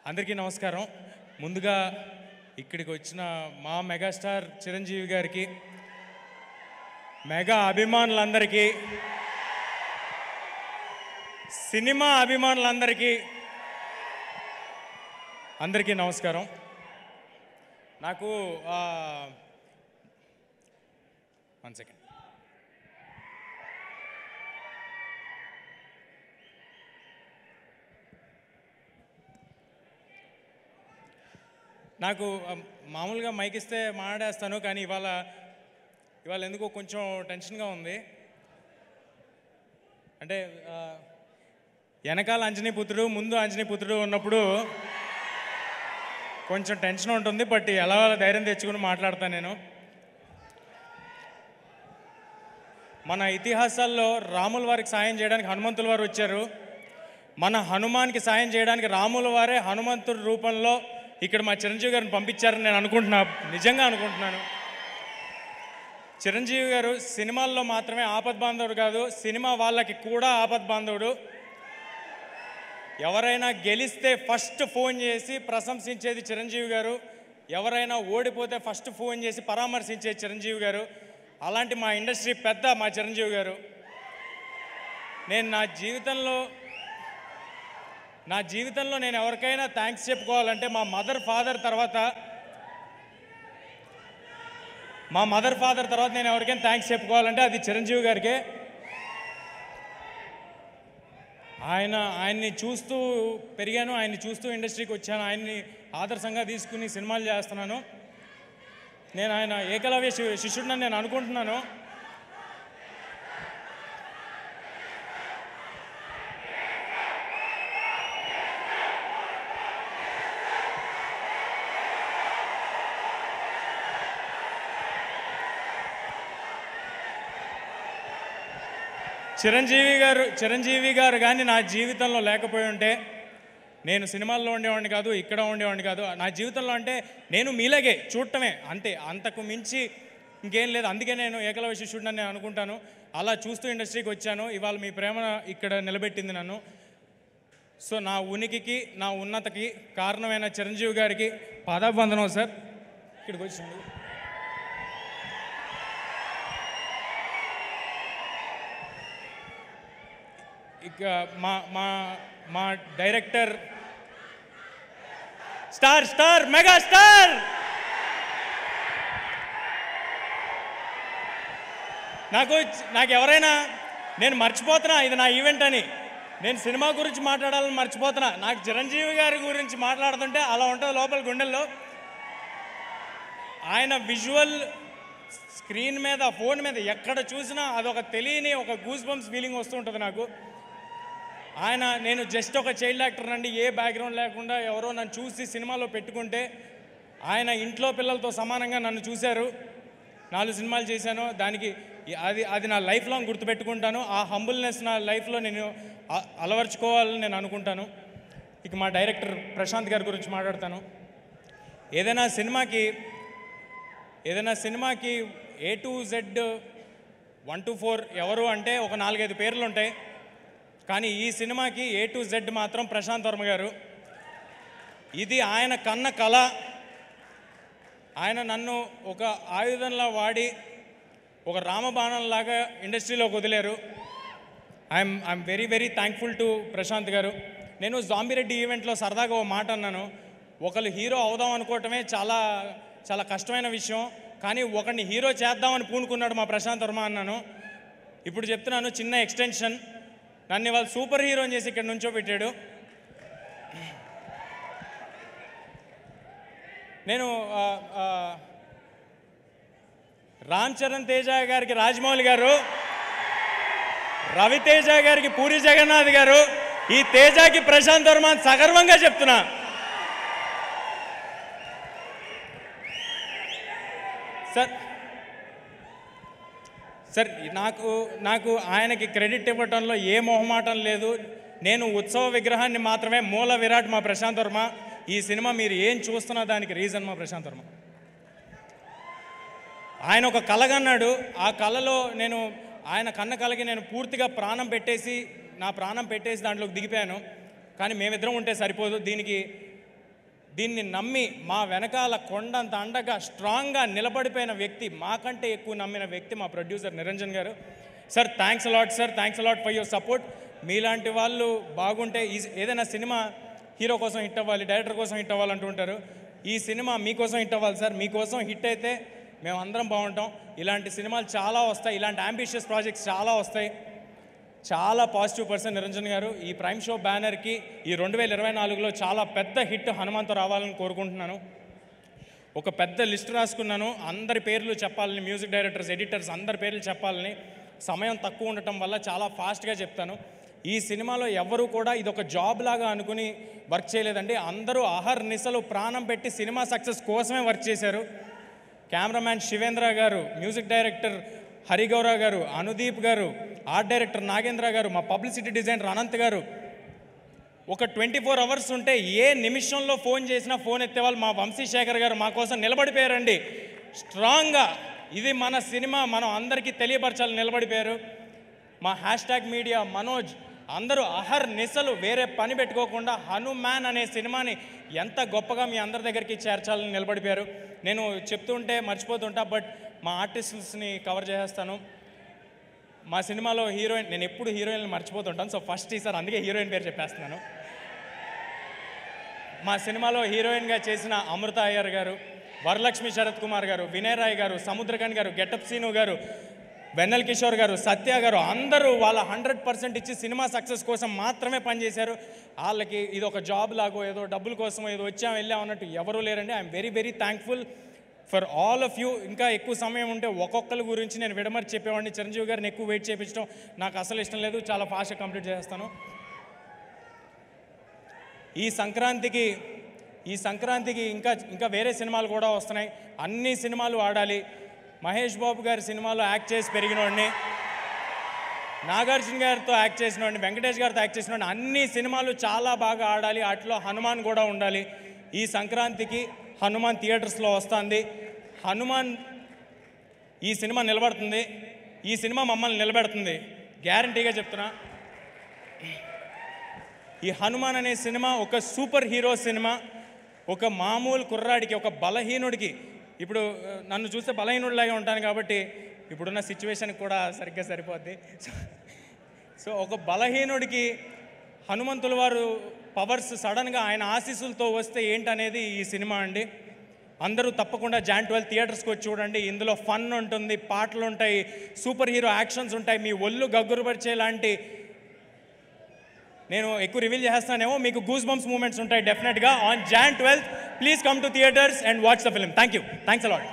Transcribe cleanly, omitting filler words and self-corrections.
అందరికీ నమస్కారం. ముందుగా ఇక్కడికి వచ్చిన మా మెగాస్టార్ చిరంజీవి గారికి, మెగా అభిమానులందరికీ, సినిమా అభిమానులందరికీ అందరికీ నమస్కారం. నాకు 1 సెకండ్. నాకు మామూలుగా మైక్ ఇస్తే మాట్లాడేస్తాను, కానీ ఇవాళ ఎందుకో కొంచెం టెన్షన్గా ఉంది. అంటే వెనకాల అంజనీపుత్రుడు, ముందు అంజనీపుత్రుడు ఉన్నప్పుడు కొంచెం టెన్షన్ ఉంటుంది. బట్ ఎలా ధైర్యం తెచ్చుకుని మాట్లాడతాను నేను. మన ఇతిహాసాల్లో రాముల వారికి సాయం చేయడానికి హనుమంతుల వారు వచ్చారు. మన హనుమాన్కి సాయం చేయడానికి రాముల వారే హనుమంతుడి రూపంలో ఇక్కడ మా చిరంజీవి గారిని పంపించారని నేను నిజంగా అనుకుంటున్నాను. చిరంజీవి గారు సినిమాల్లో మాత్రమే ఆపద్బాంధవుడు కాదు, సినిమా వాళ్ళకి కూడా ఆపద్బాంధవుడు. ఎవరైనా గెలిస్తే ఫస్ట్ ఫోన్ చేసి ప్రశంసించేది చిరంజీవి గారు, ఎవరైనా ఓడిపోతే ఫస్ట్ ఫోన్ చేసి పరామర్శించేది చిరంజీవి గారు. అలాంటి మా ఇండస్ట్రీ పెద్ద మా చిరంజీవి గారు. నేను నా జీవితంలో నేను ఎవరికైనా థ్యాంక్స్ చెప్పుకోవాలంటే మా మదర్ ఫాదర్ తర్వాత నేను ఎవరికైనా థ్యాంక్స్ చెప్పుకోవాలంటే అది చిరంజీవి గారికే. ఆయన్ని చూస్తూ పెరిగాను, ఆయన్ని చూస్తూ ఇండస్ట్రీకి వచ్చాను, ఆయన్ని ఆదర్శంగా తీసుకుని సినిమాలు చేస్తున్నాను. నేను ఆయన ఏకలవ్య శిష్యుడిని నేను అనుకుంటున్నాను. చిరంజీవి గారు కానీ నా జీవితంలో లేకపోయి ఉంటే నేను సినిమాల్లో ఉండేవాడిని కాదు, ఇక్కడ ఉండేవాడిని కాదు. నా జీవితంలో అంటే నేను మీలాగే చూడటమే అంతే, అంతకు మించి ఇంకేం లేదు. అందుకే నేను ఏకలవ్య శిష్యుడిని నేను అనుకుంటాను. అలా చూస్తూ ఇండస్ట్రీకి వచ్చాను. ఇవాళ మీ ప్రేమ ఇక్కడ నిలబెట్టింది నన్ను. సో నా ఉనికికి, నా ఉన్నతకి కారణమైన చిరంజీవి గారికి పాదాభివందనం సార్. ఇక్కడికి వచ్చింది. ఇక మా డైరెక్టర్ స్టార్ మెగాస్టార్ నాకు ఎవరైనా నేను మర్చిపోతున్నా ఇది నా ఈవెంట్ అని, నేను సినిమా గురించి మాట్లాడాలని మర్చిపోతున్నా. నాకు చిరంజీవి గారి గురించి మాట్లాడుతుంటే అలా ఉంటుంది లోపల గుండెల్లో. ఆయన విజువల్ స్క్రీన్ మీద, ఫోన్ మీద ఎక్కడ చూసినా అదొక తెలియని ఒక గూస్ బంప్స్ ఫీలింగ్ వస్తూ ఉంటుంది నాకు. నేను జస్ట్ ఒక చైల్డ్ యాక్టర్ అండి, ఏ బ్యాక్గ్రౌండ్ లేకుండా ఎవరో నన్ను చూసి సినిమాలో పెట్టుకుంటే ఆయన ఇంట్లో పిల్లలతో సమానంగా నన్ను చూశారు. 4 సినిమాలు చేశాను. దానికి అది నా లైఫ్ లాంగ్ గుర్తుపెట్టుకుంటాను. ఆ హంబుల్నెస్ నా లైఫ్లో నేను అలవర్చుకోవాలని నేను అనుకుంటాను. ఇక మా డైరెక్టర్ ప్రశాంత్ గారి గురించి మాట్లాడతాను. ఏదైనా సినిమాకి A to Z 1 to 4 ఎవరు అంటే ఒక 4-5 పేర్లు ఉంటాయి. కానీ ఈ సినిమాకి A to Z మాత్రం ప్రశాంత్ వర్మ గారు. ఇది ఆయన కన్న కళ. ఆయన నన్ను ఒక ఆయుధంలా వాడి ఒక రామబాణంలాగా ఇండస్ట్రీలోకి వదిలేరు. I'm very very thankful to Prashanth గారు. నేను జాంబిరెడ్డి ఈవెంట్లో సరదాగా ఓ మాట అన్నాను. ఒకళ్ళు హీరో అవుదాం అనుకోవటమే చాలా చాలా కష్టమైన విషయం, కానీ ఒకరిని హీరో చేద్దామని పూనుకున్నాడు మా ప్రశాంత్ వర్మ అన్నాను. ఇప్పుడు చెప్తున్నాను, చిన్న ఎక్స్టెన్షన్. నన్ను ఇవాళ సూపర్ హీరోని చేసి ఇక్కడ నుంచో పెట్టాడు. నేను రామ్ చరణ్ తేజ గారికి రాజమౌళి గారు, రవితేజ గారికి పూరి జగన్నాథ్ గారు, ఈ తేజకి ప్రశాంత్ వర్మ సగర్వంగా చెప్తున్నా. సార్ నాకు ఆయనకి క్రెడిట్ ఇవ్వటంలో ఏ మొహమాటం లేదు. నేను ఉత్సవ విగ్రహాన్ని మాత్రమే, మూల విరాట్ మా ప్రశాంత్ వర్మ. ఈ సినిమా మీరు ఏం చూస్తున్నా దానికి రీజన్ మా ప్రశాంత్ వర్మ. ఆయన ఒక కలగన్నాడు, ఆ కళలో ఆయన కన్న కలకి నేను పూర్తిగా ప్రాణం పెట్టేసి దాంట్లోకి దిగిపోయాను. కానీ మేమిద్దరం ఉంటే సరిపోదు, దీనికి దీన్ని నమ్మి మా వెనకాల కొండంత అండగా స్ట్రాంగ్గా నిలబడిపోయిన వ్యక్తి, మాకంటే ఎక్కువ నమ్మిన వ్యక్తి మా ప్రొడ్యూసర్ నిరంజన్ గారు. Sir thanks a lot sir, thanks a lot for your support. మీలాంటి వాళ్ళు బాగుంటే ఏదైనా సినిమా హీరో కోసం హిట్ అవ్వాలి, డైరెక్టర్ కోసం హిట్ అవ్వాలి అంటుంటారు. ఈ సినిమా మీకోసం హిట్ అవ్వాలి సార్. మీకోసం హిట్ అయితే మేము అందరం బాగుంటాం. ఇలాంటి సినిమాలు చాలా వస్తాయి, ఇలాంటి అంబిషియస్ ప్రాజెక్ట్స్ చాలా వస్తాయి. చాలా పాజిటివ్ పర్సన్ నిరంజన్ గారు. ఈ ప్రైమ్ షో బ్యానర్కి ఈ 2024లో చాలా పెద్ద హిట్ హనుమాన్తో రావాలని కోరుకుంటున్నాను. ఒక పెద్ద లిస్ట్ రాసుకున్నాను, అందరి పేర్లు చెప్పాలని, మ్యూజిక్ డైరెక్టర్స్, ఎడిటర్స్ అందరి పేర్లు చెప్పాలని. సమయం తక్కువ ఉండటం వల్ల చాలా ఫాస్ట్గా చెప్తాను. ఈ సినిమాలో ఎవరు కూడా ఇదొక జాబ్ లాగా అనుకుని వర్క్ చేయలేదండి. అందరూ అహర్నిశలు ప్రాణం పెట్టి సినిమా సక్సెస్ కోసమే వర్క్ చేశారు. కెమెరామ్యాన్ శివేంద్ర గారు, మ్యూజిక్ డైరెక్టర్ హరిగౌర గారు, అనుదీప్ గారు, ఆర్ట్ డైరెక్టర్ నాగేంద్ర గారు, మా పబ్లిసిటీ డిజైనర్ అనంత్ గారు. ఒక 24 అవర్స్ ఉంటే ఏ నిమిషంలో ఫోన్ చేసినా ఫోన్ ఎత్తేవాళ్ళు మా వంశీశేఖర్ గారు మా కోసం నిలబడిపోయారండి స్ట్రాంగ్గా. ఇది మన సినిమా, మనం అందరికీ తెలియపరచాలని నిలబడిపోయారు. మా హ్యాష్ట్యాగ్ మీడియా మనోజ్ అందరూ అహర్నిశలు వేరే పని పెట్టుకోకుండా హనుమాన్ అనే సినిమాని ఎంత గొప్పగా మీ అందరి దగ్గరికి చేర్చాలని నిలబడిపోయారు. నేను చెప్తుంటే మర్చిపోతుంటా, బట్ మా ఆర్టిస్ట్స్ని కవర్ చేసేస్తాను. మా సినిమాలో హీరోయిన్, నేను ఎప్పుడు హీరోయిన్లు మర్చిపోతుంటాను, సో ఫస్ట్ ఈసారి అందుకే హీరోయిన్ పేరు చెప్పేస్తున్నాను. మా సినిమాలో హీరోయిన్గా చేసిన అమృత అయ్యర్ గారు, వరలక్ష్మి శరత్ కుమార్ గారు, వినయ్ రాయ్ గారు, సముద్రకన్ గారు, గెటప్ సీను గారు, వెన్నెల్ కిషోర్ గారు, సత్య గారు అందరూ వాళ్ళ 100% ఇచ్చి సినిమా సక్సెస్ కోసం మాత్రమే పనిచేశారు. వాళ్ళకి ఇది ఒక జాబ్ లాగో ఏదో డబ్బుల కోసం ఏదో వచ్చాం వెళ్ళాం అన్నట్టు ఎవరూ లేరండి. I'm very very thankful for all of you. ఇంకా ఎక్కువ సమయం ఉంటే ఒక్కొక్కరి గురించి నేను విడమర్చి చెప్పేవాడిని. చిరంజీవి గారిని ఎక్కువ వెయిట్ చేయించడం నాకు అసలు ఇష్టం లేదు. చాలా ఫాస్ట్గా కంప్లీట్ చేస్తాను. ఈ సంక్రాంతికి ఇంకా వేరే సినిమాలు కూడా వస్తున్నాయి. అన్ని సినిమాలు ఆడాలి. మహేష్ బాబు గారి సినిమాలో యాక్ట్ చేసి పెరిగినోడిని, నాగార్జున గారితో యాక్ట్ చేసినోడిని, వెంకటేష్ గారితో యాక్ట్ చేసినోడిని. అన్ని సినిమాలు చాలా బాగా ఆడాలి. వాటిలో హనుమాన్ కూడా ఉండాలి. ఈ సంక్రాంతికి హనుమాన్ థియేటర్స్లో వస్తుంది. హనుమాన్ ఈ సినిమా నిలబడుతుంది, ఈ సినిమా మమ్మల్ని నిలబెడుతుంది, గ్యారంటీగా చెప్తున్నా. ఈ హనుమాన్ అనే సినిమా ఒక సూపర్ హీరో సినిమా. ఒక మామూలు కుర్రాడికి, ఒక బలహీనుడికి, ఇప్పుడు నన్ను చూస్తే బలహీనుడిలాగే ఉంటాను కాబట్టి ఇప్పుడున్న సిచ్యువేషన్కి కూడా సరిగ్గా సరిపోద్ది. సో ఒక బలహీనుడికి హనుమంతుల వారు పవర్స్ సడన్గా ఆయన ఆశీస్సులతో వస్తే ఏంటనేది ఈ సినిమా అండి. అందరూ తప్పకుండా Jan 12 థియేటర్స్కి వచ్చి చూడండి. ఇందులో ఫన్ ఉంటుంది, పాటలు ఉంటాయి, సూపర్ హీరో యాక్షన్స్ ఉంటాయి, మీ ఒళ్ళు గగ్గురుపరిచేలాంటి. నేను ఎక్కువ రివీల్ చేస్తానేమో, మీకు గూస్ బంప్స్ మూమెంట్స్ ఉంటాయి డెఫినెట్గా. On Jan 12 please come to theatres and watch the film. Thank you, thanks a lot.